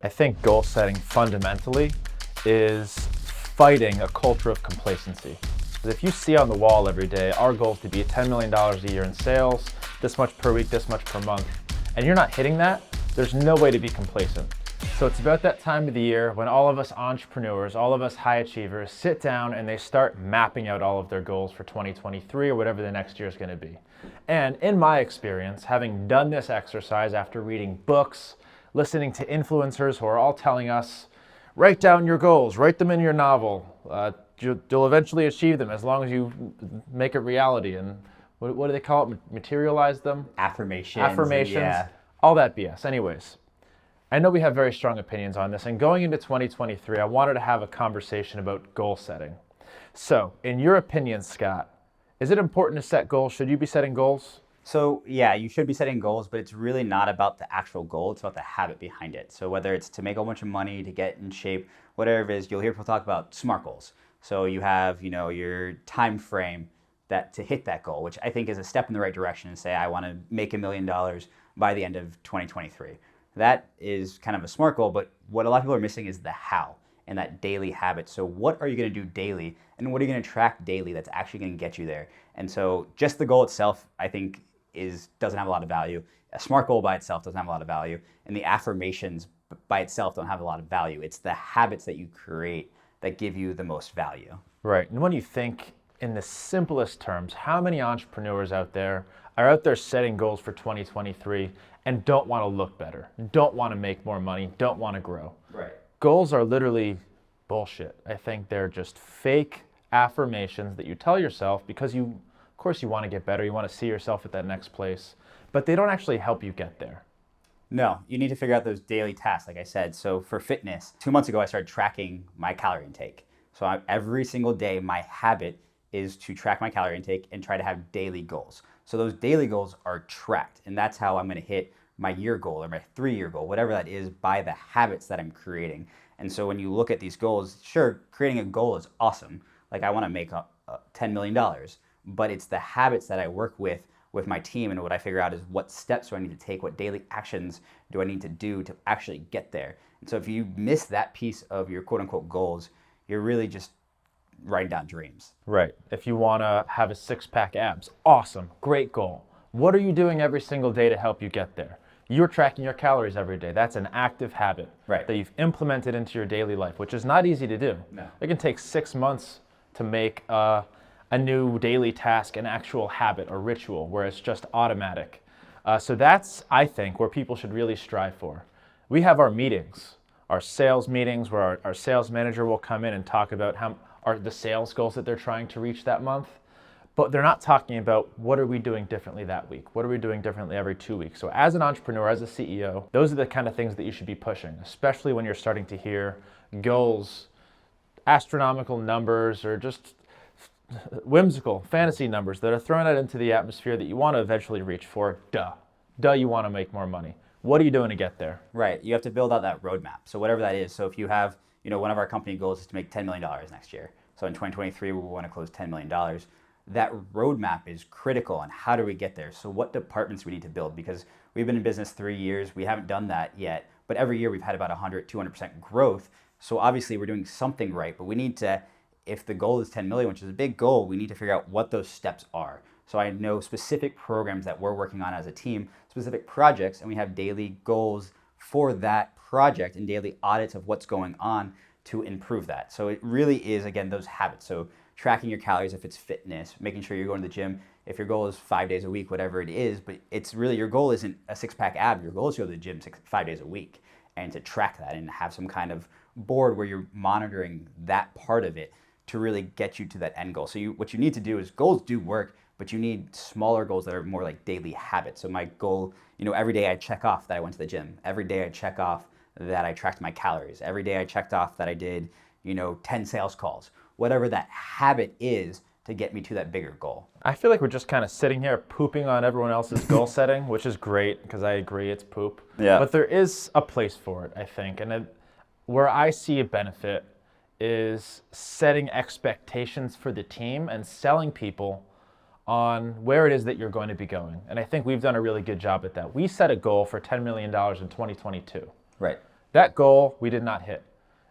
I think goal setting fundamentally is fighting a culture of complacency. If you see on the wall every day, our goal is to be $10 million a year in sales, this much per week, this much per month, and you're not hitting that, there's no way to be complacent. So it's about that time of the year when all of us entrepreneurs, all of us high achievers sit down and they start mapping out all of their goals for 2023 or whatever the next year is going to be. And in my experience, having done this exercise after reading books, listening to influencers who are all telling us, write down your goals, write them in your novel. You'll eventually achieve them as long as you make it reality. And what do they call it? Materialize them? Affirmations. Yeah. All that BS. Anyways, I know we have very strong opinions on this. And going into 2023, I wanted to have a conversation about goal setting. So, in your opinion, Scott, is it important to set goals? Should you be setting goals? So yeah, you should be setting goals, but it's really not about the actual goal. It's about the habit behind it. So whether it's to make a whole bunch of money, to get in shape, whatever it is, you'll hear people talk about SMART goals. So you have, your time frame that to hit that goal, which I think is a step in the right direction, and say I want to make $1 million by the end of 2023. That is kind of a SMART goal, but what a lot of people are missing is the how and that daily habit. So what are you going to do daily, and what are you going to track daily that's actually going to get you there? And so just the goal itself, I think, doesn't have a lot of value. A SMART goal by itself doesn't have a lot of value, and the affirmations by itself don't have a lot of value. It's the habits that you create that give you the most value. Right. And when you think in the simplest terms, how many entrepreneurs out there are out there setting goals for 2023 and don't want to look better, don't want to make more money, don't want to grow? Right. Goals are literally bullshit. I think they're just fake affirmations that you tell yourself because of course you want to get better, you want to see yourself at that next place, but they don't actually help you get there. No, you need to figure out those daily tasks, like I said. So for fitness, 2 months ago, I started tracking my calorie intake. So every single day, my habit is to track my calorie intake and try to have daily goals. So those daily goals are tracked, and that's how I'm going to hit my year goal or my 3-year goal, whatever that is, by the habits that I'm creating. And so when you look at these goals, sure, creating a goal is awesome. Like I want to make $10 million, but it's the habits that I work with my team, and what I figure out is what steps do I need to take, what daily actions do I need to do to actually get there. And so if you miss that piece of your quote unquote goals, you're really just writing down dreams. Right. If you want to have a 6-pack abs, awesome, great goal. What are you doing every single day to help you get there? You're tracking your calories every day. That's an active habit that you've implemented into your daily life, which is not easy to do. No. It can take 6 months to make a new daily task an actual habit or ritual where it's just automatic. So that's, I think, where people should really strive for. We have our meetings, our sales meetings, where our sales manager will come in and talk about the sales goals that they're trying to reach that month. But they're not talking about what are we doing differently that week? What are we doing differently every 2 weeks? So as an entrepreneur, as a CEO, those are the kind of things that you should be pushing, especially when you're starting to hear goals, astronomical numbers, or just whimsical fantasy numbers that are thrown out into the atmosphere that you want to eventually reach for. You want to make more money. What are you doing to get there? Right. You have to build out that roadmap. So whatever that is. So if you have, one of our company goals is to make $10 million next year. So in 2023, we want to close $10 million. That roadmap is critical on how do we get there. So what departments we need to build, because we've been in business 3 years. We haven't done that yet, but every year we've had about 200% growth. So obviously we're doing something right, but we need to, if the goal is 10 million, which is a big goal, we need to figure out what those steps are. So I know specific programs that we're working on as a team, specific projects, and we have daily goals for that project and daily audits of what's going on to improve that. So it really is, again, those habits. So tracking your calories if it's fitness, making sure you're going to the gym. If your goal is 5 days a week, whatever it is, but it's really, your goal isn't a 6-pack ab. Your goal is to go to the gym 5 days a week and to track that and have some kind of board where you're monitoring that part of it to really get you to that end goal. So what you need to do is, goals do work, but you need smaller goals that are more like daily habits. So my goal, every day I check off that I went to the gym. Every day I check off that I tracked my calories. Every day I checked off that I did, 10 sales calls. Whatever that habit is to get me to that bigger goal. I feel like we're just kind of sitting here pooping on everyone else's goal setting, which is great because I agree it's poop. Yeah. But there is a place for it, I think. And where I see a benefit is setting expectations for the team and selling people on where it is that you're going to be going. And I think we've done a really good job at that. We set a goal for $10 million in 2022. Right. That goal we did not hit.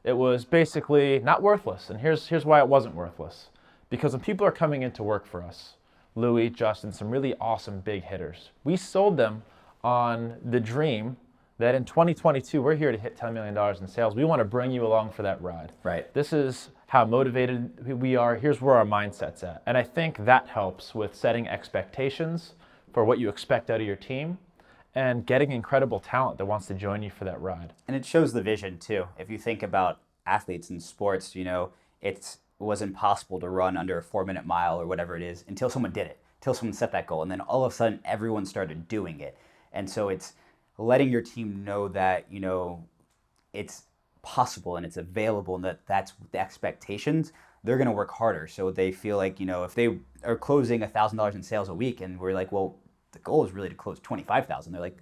It was basically not worthless. And here's why it wasn't worthless. Because when people are coming into work for us, Louis, Justin, some really awesome big hitters, we sold them on the dream that in 2022, we're here to hit $10 million in sales. We want to bring you along for that ride. Right. This is how motivated we are. Here's where our mindset's at. And I think that helps with setting expectations for what you expect out of your team and getting incredible talent that wants to join you for that ride. And it shows the vision too. If you think about athletes in sports, it was impossible to run under a 4-minute mile or whatever it is until someone did it, until someone set that goal. And then all of a sudden, everyone started doing it. And so it's letting your team know that, it's possible and it's available and that's the expectations. They're going to work harder. So they feel like, if they are closing $1,000 in sales a week and we're like, well, the goal is really to close 25,000. They're like,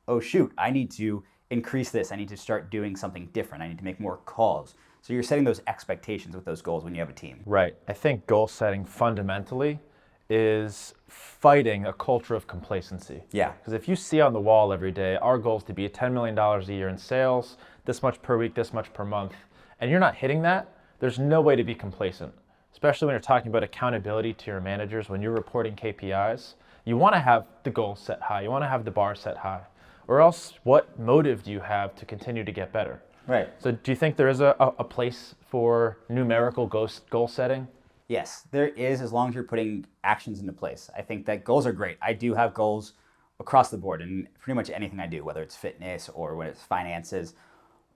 oh shoot, I need to increase this. I need to start doing something different. I need to make more calls. So you're setting those expectations with those goals when you have a team. Right. I think goal setting fundamentally is fighting a culture of complacency. Yeah. Because if you see on the wall every day, our goal is to be $10 million a year in sales, this much per week, this much per month, and you're not hitting that, there's no way to be complacent. Especially when you're talking about accountability to your managers, when you're reporting KPIs, you want to have the goal set high, you want to have the bar set high, or else what motive do you have to continue to get better? Right. So do you think there is a place for numerical goal setting? Yes, there is, as long as you're putting actions into place. I think that goals are great. I do have goals across the board in pretty much anything I do, whether it's fitness or when it's finances.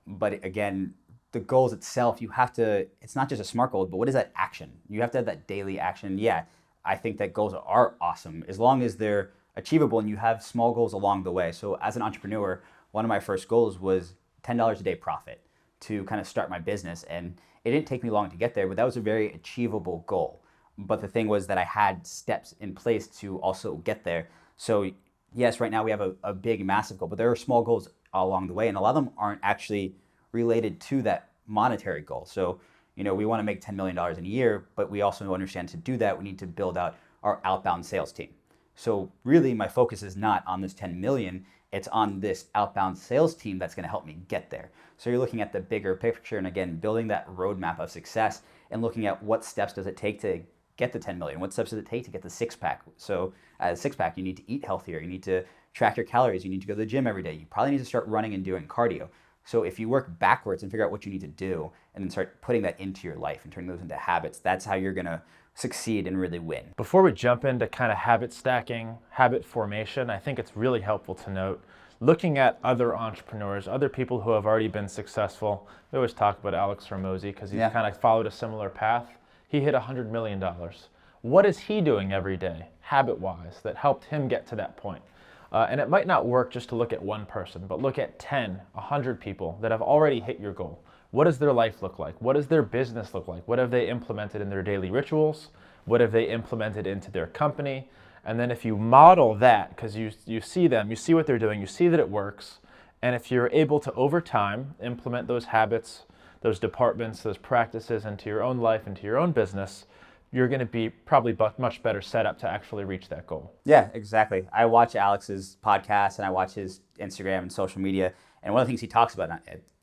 But again, the goals itself, it's not just a SMART goal, but what is that action? You have to have that daily action. Yeah, I think that goals are awesome as long as they're achievable and you have small goals along the way. So as an entrepreneur, one of my first goals was $10 a day profit to kind of start my business. And it didn't take me long to get there, but that was a very achievable goal. But the thing was that I had steps in place to also get there. So yes, right now we have a big, massive goal, but there are small goals along the way. And a lot of them aren't actually related to that monetary goal. So, we want to make $10 million in a year, but we also understand to do that, we need to build out our outbound sales team. So really my focus is not on this 10 million, it's on this outbound sales team that's going to help me get there. So you're looking at the bigger picture and again, building that roadmap of success and looking at what steps does it take to get the 10 million? What steps does it take to get the 6-pack? So as a 6-pack, you need to eat healthier. You need to track your calories. You need to go to the gym every day. You probably need to start running and doing cardio. So if you work backwards and figure out what you need to do and then start putting that into your life and turning those into habits, that's how you're going to succeed and really win. Before we jump into kind of habit stacking, habit formation, I think it's really helpful to note, looking at other entrepreneurs, other people who have already been successful. We always talk about Alex Hormozi because he's kind of followed a similar path. He hit $100 million. What is he doing every day, habit-wise, that helped him get to that point? And it might not work just to look at one person, but look at 10, 100 people that have already hit your goal. What does their life look like? What does their business look like? What have they implemented in their daily rituals? What have they implemented into their company? And then if you model that, because you see them, you see what they're doing, you see that it works, and if you're able to, over time, implement those habits, those departments, those practices into your own life, into your own business, you're going to be probably much better set up to actually reach that goal. Yeah, exactly. I watch Alex's podcast and I watch his Instagram and social media. And one of the things he talks about,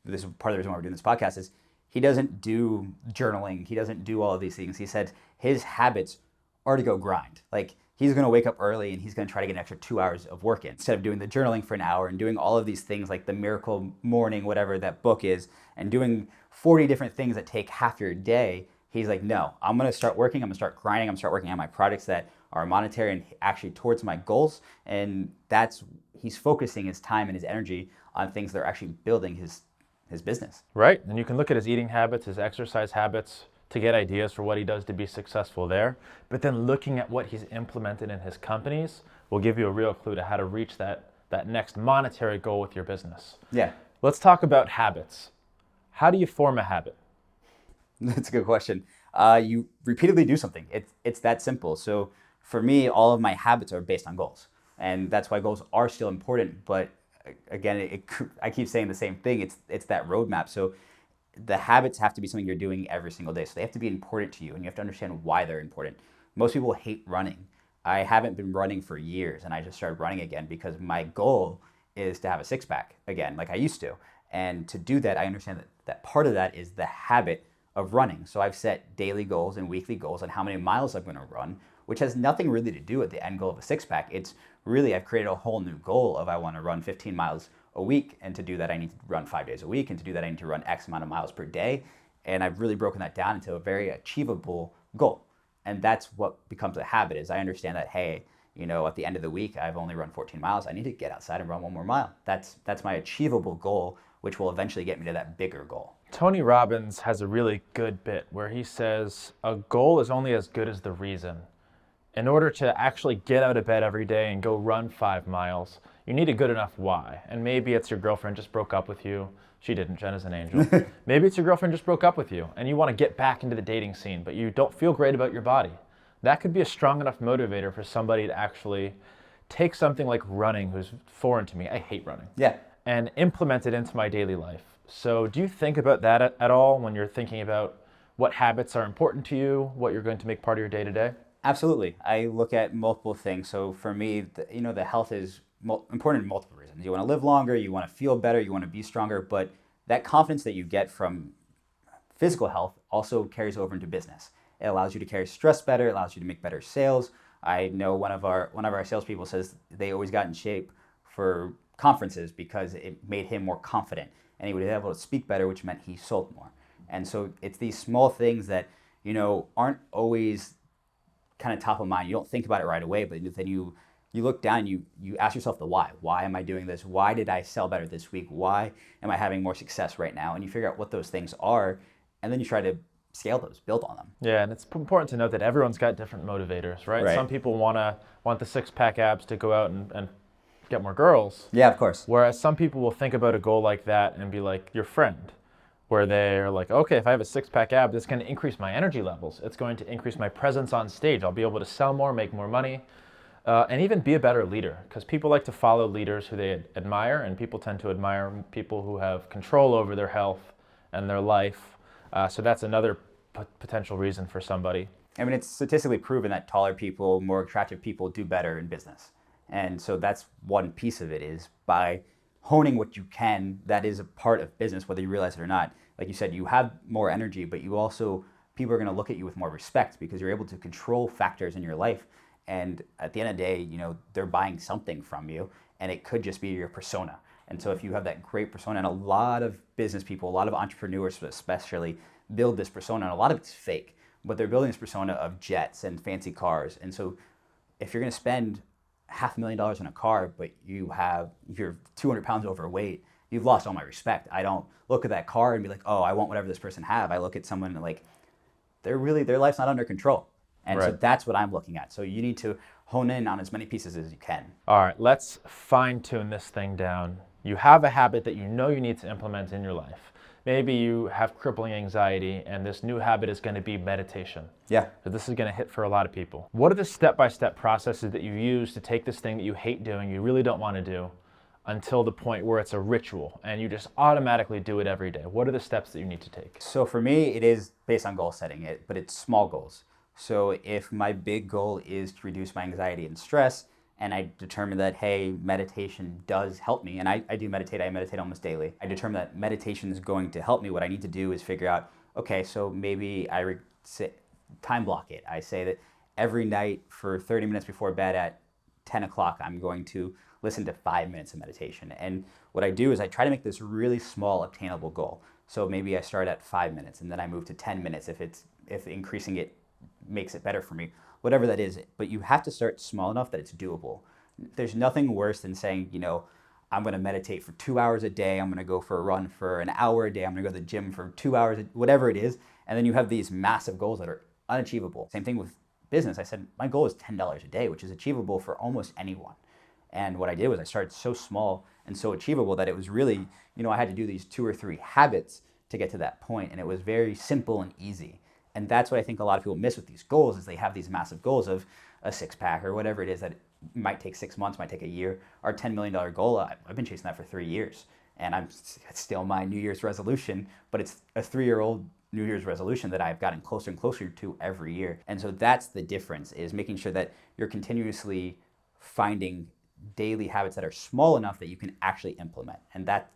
this is part of the reason why we're doing this podcast, is he doesn't do journaling. He doesn't do all of these things. He said his habits are to go grind. Like he's going to wake up early and he's going to try to get an extra 2 hours of work in instead of doing the journaling for an hour and doing all of these things like the Miracle Morning, whatever that book is, and doing 40 different things that take half your day. He's like, no, I'm going to start working. I'm going to start grinding. I'm going to start working on my projects that are monetary and actually towards my goals. And he's focusing his time and his energy on things that are actually building his business. Right. And you can look at his eating habits, his exercise habits to get ideas for what he does to be successful there. But then looking at what he's implemented in his companies will give you a real clue to how to reach that next monetary goal with your business. Yeah. Let's talk about habits. How do you form a habit? That's a good question. You repeatedly do something. It's that simple. So for me, all of my habits are based on goals. And that's why goals are still important. But again, I keep saying the same thing. It's that roadmap. So the habits have to be something you're doing every single day. So they have to be important to you and you have to understand why they're important. Most people hate running. I haven't been running for years and I just started running again because my goal is to have a 6-pack again, like I used to. And to do that, I understand that part of that is the habit of running. So I've set daily goals and weekly goals on how many miles I'm going to run, which has nothing really to do with the end goal of a six pack. It's really, I've created a whole new goal of I want to run 15 miles a week. And to do that, I need to run 5 days a week. And to do that, I need to run X amount of miles per day. And I've really broken that down into a very achievable goal. And that's what becomes a habit is I understand that, hey, at the end of the week, I've only run 14 miles. I need to get outside and run one more mile. That's my achievable goal, which will eventually get me to that bigger goal. Tony Robbins has a really good bit where he says a goal is only as good as the reason. In order to actually get out of bed every day and go run 5 miles, you need a good enough why. And maybe it's your girlfriend just broke up with you. She didn't, Jen is an angel. Maybe it's your girlfriend just broke up with you and you want to get back into the dating scene, but you don't feel great about your body. That could be a strong enough motivator for somebody to actually take something like running, who's foreign to me. I hate running. Yeah. And implement it into my daily life. So do you think about that at all when you're thinking about what habits are important to you, what you're going to make part of your day-to-day? Absolutely. I look at multiple things. So for me, the health is important in multiple reasons. You want to live longer, you want to feel better, you want to be stronger, but that confidence that you get from physical health also carries over into business. It allows you to carry stress better, it allows you to make better sales. I know one of our salespeople says they always got in shape for conferences because it made him more confident and he would be able to speak better, which meant he sold more. And so it's these small things that, aren't always kind of top of mind. You don't think about it right away, but then you look down, you ask yourself the why. Why am I doing this? Why did I sell better this week? Why am I having more success right now? And you figure out what those things are, and then you try to scale those, build on them. Yeah, and it's important to note that everyone's got different motivators, right? Some people want the six-pack abs to go out and get more girls. Yeah, of course. Whereas some people will think about a goal like that and be like your friend, where they're like, okay, if I have a six-pack ab, that's going to increase my energy levels. It's going to increase my presence on stage. I'll be able to sell more, make more money, and even be a better leader. Because people like to follow leaders who they admire, and people tend to admire people who have control over their health and their life. So that's another potential reason for somebody. I mean, it's statistically proven that taller people, more attractive people do better in business. And so that's one piece of it is by honing what you can, that is a part of business, whether you realize it or not. Like you said, you have more energy, but you also, people are going to look at you with more respect because you're able to control factors in your life. And at the end of the day, they're buying something from you, and it could just be your persona. And so if you have that great persona, and a lot of business people, a lot of entrepreneurs especially, build this persona, and a lot of it's fake, but they're building this persona of jets and fancy cars. And so if you're going to spend $500,000 on a car, but you're 200 pounds overweight, you've lost all my respect. I don't look at that car and be like, oh, I want whatever this person have. I look at someone like their life's not under control. And so that's what I'm looking at. So you need to hone in on as many pieces as you can. All right, let's fine tune this thing down. You have a habit that you know you need to implement in your life. Maybe you have crippling anxiety and this new habit is going to be meditation. Yeah. So this is going to hit for a lot of people. What are the step-by-step processes that you use to take this thing that you hate doing, you really don't want to do, until the point where it's a ritual and you just automatically do it every day? What are the steps that you need to take? So for me, it is based on goal setting, but it's small goals. So if my big goal is to reduce my anxiety and stress, and I determine that, hey, meditation does help me, and I do meditate, I meditate almost daily. I determine that meditation is going to help me. What I need to do is figure out, okay, so maybe time block it. I say that every night for 30 minutes before bed at 10 o'clock, I'm going to listen to 5 minutes of meditation. And what I do is I try to make this really small, obtainable goal. So maybe I start at 5 minutes and then I move to 10 minutes if increasing it makes it better for me, whatever that is. But you have to start small enough that it's doable. There's nothing worse than saying, I'm going to meditate for 2 hours a day. I'm going to go for a run for an hour a day. I'm going to go to the gym for 2 hours, whatever it is. And then you have these massive goals that are unachievable. Same thing with business. I said, my goal is $10 a day, which is achievable for almost anyone. And what I did was I started so small and so achievable that it was really, I had to do these 2 or 3 habits to get to that point. And it was very simple and easy. And that's what I think a lot of people miss with these goals is they have these massive goals of a six-pack or whatever it is that might take 6 months, might take a year. Our $10 million goal, I've been chasing that for 3 years. And it's still my New Year's resolution, but it's a 3-year-old New Year's resolution that I've gotten closer and closer to every year. And so that's the difference, is making sure that you're continuously finding daily habits that are small enough that you can actually implement. And that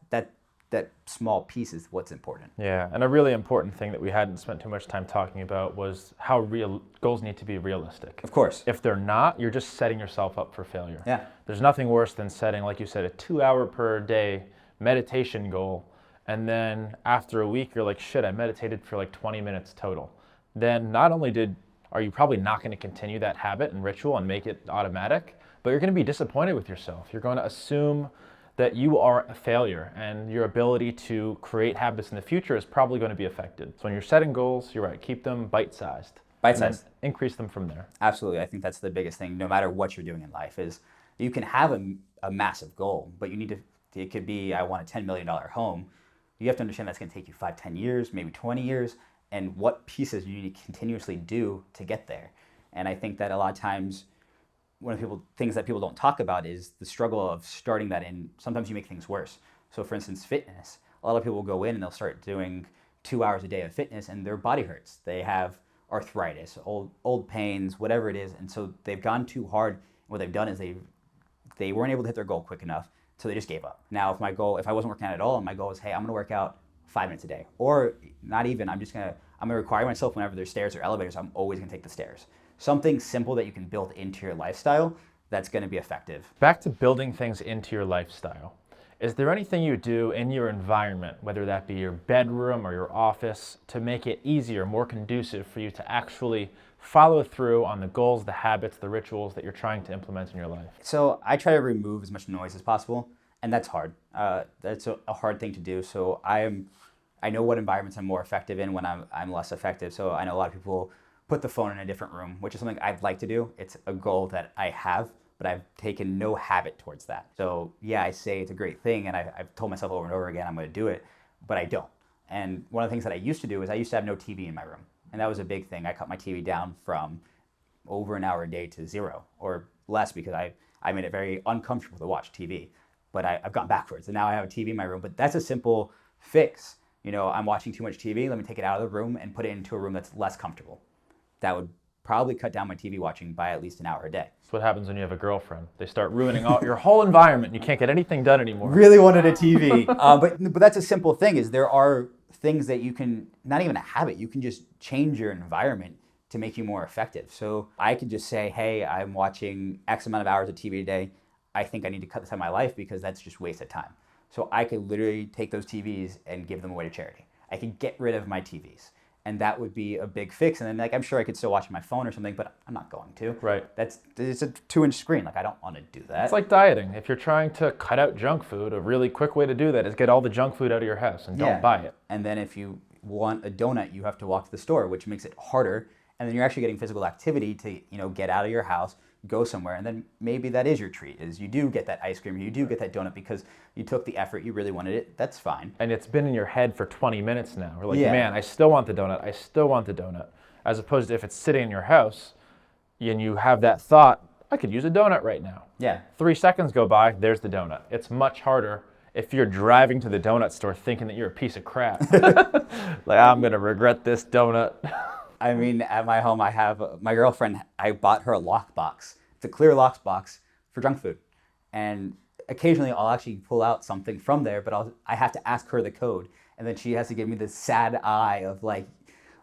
that small piece is what's important. Yeah, and a really important thing that we hadn't spent too much time talking about was how real goals need to be realistic. Of course. If they're not, you're just setting yourself up for failure. Yeah. There's nothing worse than setting, like you said, a 2-hour per day meditation goal, and then after a week you're like, shit, I meditated for like 20 minutes total. Then not only are you probably not going to continue that habit and ritual and make it automatic, but you're going to be disappointed with yourself. You're going to assume that you are a failure, and your ability to create habits in the future is probably going to be affected. So when you're setting goals, you're right, keep them bite-sized. Bite-sized. And then increase them from there. Absolutely. I think that's the biggest thing, no matter what you're doing in life, is you can have a massive goal, but you need to, it could be, I want a $10 million home. You have to understand that's going to take you 5, 10 years, maybe 20 years, and what pieces you need to continuously do to get there. And I think that a lot of times, one of the things that people don't talk about is the struggle of starting that, and sometimes you make things worse. So for instance, fitness. A lot of people will go in and they'll start doing 2 hours a day of fitness and their body hurts. They have arthritis, old pains, whatever it is. And so they've gone too hard. What they've done is they weren't able to hit their goal quick enough, so they just gave up. Now, if I wasn't working out at all and my goal was, hey, I'm gonna work out 5 minutes a day, or not even, I'm gonna require myself whenever there's stairs or elevators, I'm always gonna take the stairs. Something simple that you can build into your lifestyle that's going to be effective. Back to building things into your lifestyle. Is there anything you do in your environment, whether that be your bedroom or your office, to make it easier, more conducive for you to actually follow through on the goals, the habits, the rituals that you're trying to implement in your life? So I try to remove as much noise as possible, and that's hard. That's a hard thing to do. So I know what environments I'm more effective in when I'm less effective. So I know a lot of people put the phone in a different room, which is something I'd like to do. It's a goal that I have, but I've taken no habit towards that. So yeah, I say it's a great thing, and I've told myself over and over again I'm going to do it, but I don't. And one of the things that I used to do is I used to have no TV in my room, and that was a big thing. I cut my TV down from over an hour a day to 0 or less because I made it very uncomfortable to watch TV. But I've gone backwards, and now I have a TV in my room. But that's a simple fix. You know, I'm watching too much TV. Let me take it out of the room and put it into a room that's less comfortable. That would probably cut down my TV watching by at least an hour a day. That's what happens when you have a girlfriend. They start ruining your whole environment, and you can't get anything done anymore. Really wanted a TV. But that's a simple thing, is there are things that you can, not even a habit, you can just change your environment to make you more effective. So I could just say, hey, I'm watching X amount of hours of TV a day. I think I need to cut this out of my life because that's just wasted time. So I could literally take those TVs and give them away to charity. I could get rid of my TVs. And that would be a big fix. And then I'm sure I could still watch my phone or something, but I'm not going to. Right. It's a 2-inch screen. I don't want to do that. It's like dieting. If you're trying to cut out junk food, a really quick way to do that is get all the junk food out of your house and don't buy it. And then if you want a donut, you have to walk to the store, which makes it harder. And then you're actually getting physical activity to, get out of your house, go somewhere, and then maybe that is your treat, is you do get that ice cream, you do get that donut because you took the effort, you really wanted it. That's fine. And it's been in your head for 20 minutes now. We're like, man, I still want the donut. I still want the donut. As opposed to if it's sitting in your house and you have that thought, I could use a donut right now. Yeah. 3 seconds go by, there's the donut. It's much harder if you're driving to the donut store thinking that you're a piece of crap. Like, I'm going to regret this donut. I mean, at my home, I have my girlfriend, I bought her a lockbox. It's a clear lockbox for junk food. And occasionally I'll actually pull out something from there, but I have to ask her the code. And then she has to give me this sad eye of like,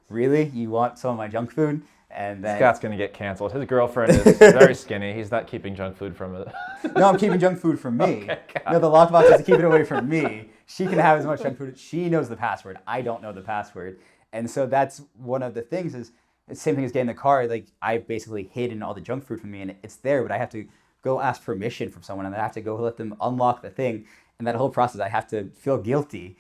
really? You want some of my junk food? And then Scott's going to get canceled. His girlfriend is very skinny. He's not keeping junk food from it. No, I'm keeping junk food from me. Okay, no, the lockbox is to keep it away from me. She can have as much junk food. She knows the password. I don't know the password. And so that's one of the things, is the same thing as getting the car. Like, I basically hidden all the junk food from me, and it's there, but I have to go ask permission from someone, and I have to go let them unlock the thing. And that whole process, I have to feel guilty,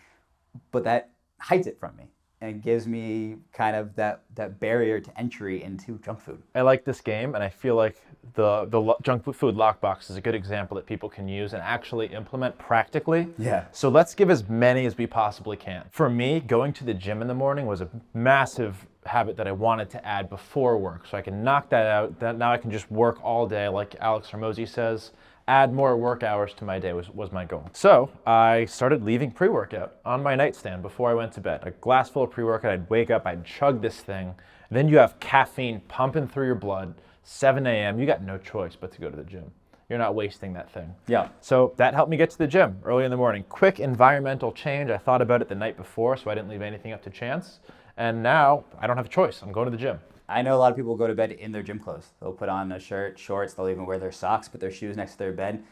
but that hides it from me. And it gives me kind of that barrier to entry into junk food. I like this game, and I feel like the junk food lockbox is a good example that people can use and actually implement practically. Yeah. So let's give as many as we possibly can. For me, going to the gym in the morning was a massive habit that I wanted to add before work, so I can knock that out. Now I can just work all day, like Alex Hormozi says. Add more work hours to my day was my goal. So I started leaving pre-workout on my nightstand before I went to bed. A glass full of pre-workout, I'd wake up, I'd chug this thing. Then you have caffeine pumping through your blood, 7 a.m., you got no choice but to go to the gym. you're not wasting that thing. Yeah. So that helped me get to the gym early in the morning. Quick environmental change. I thought about it the night before, so I didn't leave anything up to chance. And now I don't have a choice. I'm going to the gym. I know a lot of people go to bed in their gym clothes. They'll put on a shirt, shorts, they'll even wear their socks, put their shoes next to their bed,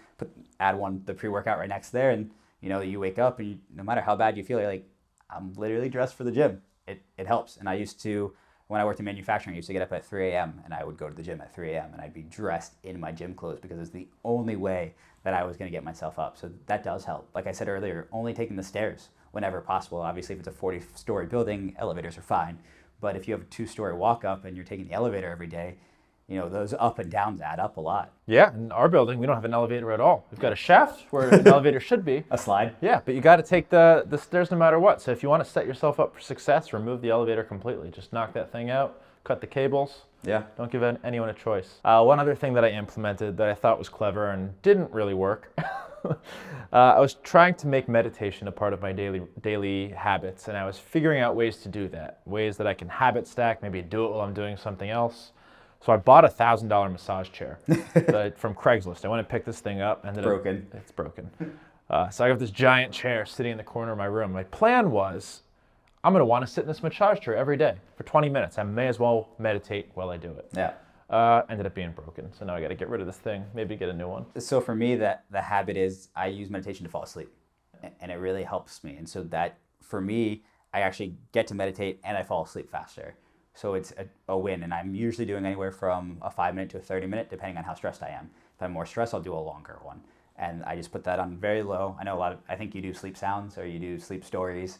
add the pre-workout right next there, and you wake up and no matter how bad you feel, you're like, I'm literally dressed for the gym. It helps. And I used to, when I worked in manufacturing, I used to get up at 3 a.m. and I would go to the gym at 3 a.m. and I'd be dressed in my gym clothes because it's the only way that I was going to get myself up. So that does help. Like I said earlier, only taking the stairs whenever possible. Obviously, if it's a 40-story building, elevators are fine. But if you have a 2-story walk up and you're taking the elevator every day, those up and downs add up a lot. Yeah, in our building, we don't have an elevator at all. We've got a shaft where an elevator should be. A slide? Yeah, but you got to take the stairs no matter what. So if you want to set yourself up for success, remove the elevator completely. Just knock that thing out, cut the cables. Yeah. Don't give anyone a choice. One other thing that I implemented that I thought was clever and didn't really work, I was trying to make meditation a part of my daily habits, and I was figuring out ways to do that, ways that I can habit stack, maybe do it while I'm doing something else. So I bought a $1,000 massage chair from Craigslist. I went and picked this thing up. It's broken. So I have this giant chair sitting in the corner of my room. My plan was, I'm going to want to sit in this massage chair every day for 20 minutes. I may as well meditate while I do it. Yeah. Ended up being broken. So now I got to get rid of this thing, maybe get a new one. So for me, the habit is I use meditation to fall asleep, and it really helps me. And so that, for me, I actually get to meditate and I fall asleep faster. So it's a win, and I'm usually doing anywhere from a 5-minute to a 30-minute, depending on how stressed I am. If I'm more stressed, I'll do a longer one. And I just put that on very low. I know I think you do sleep sounds or you do sleep stories.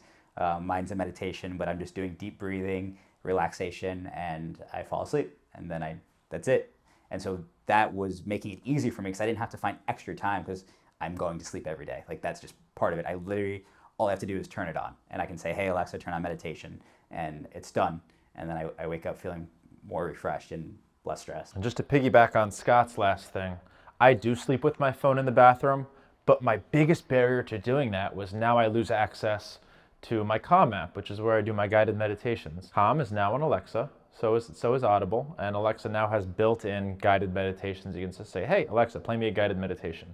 Mine's a meditation, but I'm just doing deep breathing, relaxation, and I fall asleep. And then that's it. And so that was making it easy for me because I didn't have to find extra time because I'm going to sleep every day. Like, that's just part of it. All I have to do is turn it on, and I can say, hey, Alexa, turn on meditation, and it's done. And then I wake up feeling more refreshed and less stressed. And just to piggyback on Scott's last thing, I do sleep with my phone in the bathroom, but my biggest barrier to doing that was now I lose access to my Calm app, which is where I do my guided meditations. Calm is now on Alexa, so is Audible, and Alexa now has built-in guided meditations. You can just say, hey, Alexa, play me a guided meditation.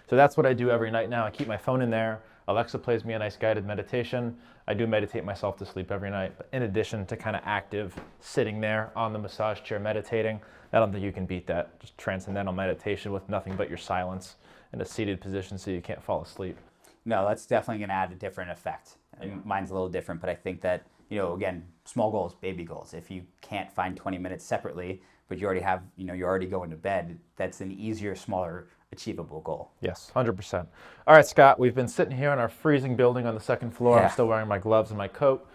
So that's what I do every night now. I keep my phone in there. Alexa plays me a nice guided meditation. I do meditate myself to sleep every night. But in addition to kind of active sitting there on the massage chair meditating, I don't think you can beat that. Just transcendental meditation with nothing but your silence in a seated position so you can't fall asleep. No, that's definitely going to add a different effect. And mine's a little different, but I think that, again, small goals, baby goals. If you can't find 20 minutes separately, but you already have, you're already going to bed, that's an easier, smaller, achievable goal. Yes, 100%. All right, Scott, we've been sitting here in our freezing building on the second floor. Yeah. I'm still wearing my gloves and my coat.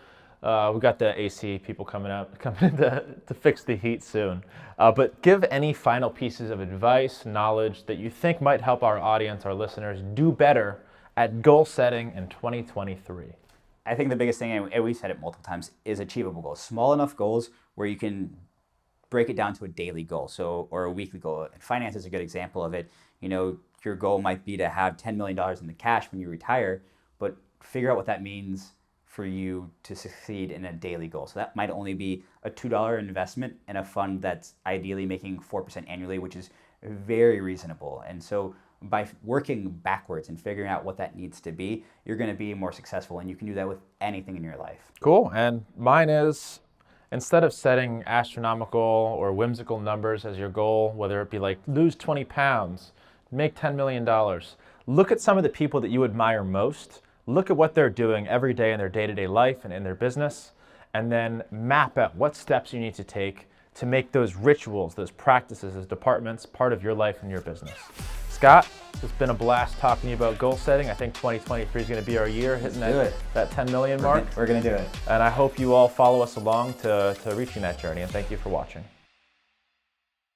We've got the AC people coming in to fix the heat soon. But give any final pieces of advice, knowledge that you think might help our audience, our listeners, do better at goal setting in 2023. I think the biggest thing, and we've said it multiple times, is achievable goals. Small enough goals where you can break it down to a daily goal, or a weekly goal. And finance is a good example of it. Your goal might be to have $10 million in the cash when you retire, but figure out what that means for you to succeed in a daily goal. So that might only be a $2 investment in a fund that's ideally making 4% annually, which is very reasonable. And so by working backwards and figuring out what that needs to be, you're going to be more successful, and you can do that with anything in your life. Cool. And mine is, instead of setting astronomical or whimsical numbers as your goal, whether it be like lose 20 pounds, make $10 million, look at some of the people that you admire most, look at what they're doing every day in their day-to-day life and in their business, and then map out what steps you need to take to make those rituals, those practices, those departments part of your life and your business. Scott, it's been a blast talking to you about goal setting. I think 2023 is going to be our year, hitting that 10 million mark. We're going to do it. And I hope you all follow us along to reaching that journey. And thank you for watching.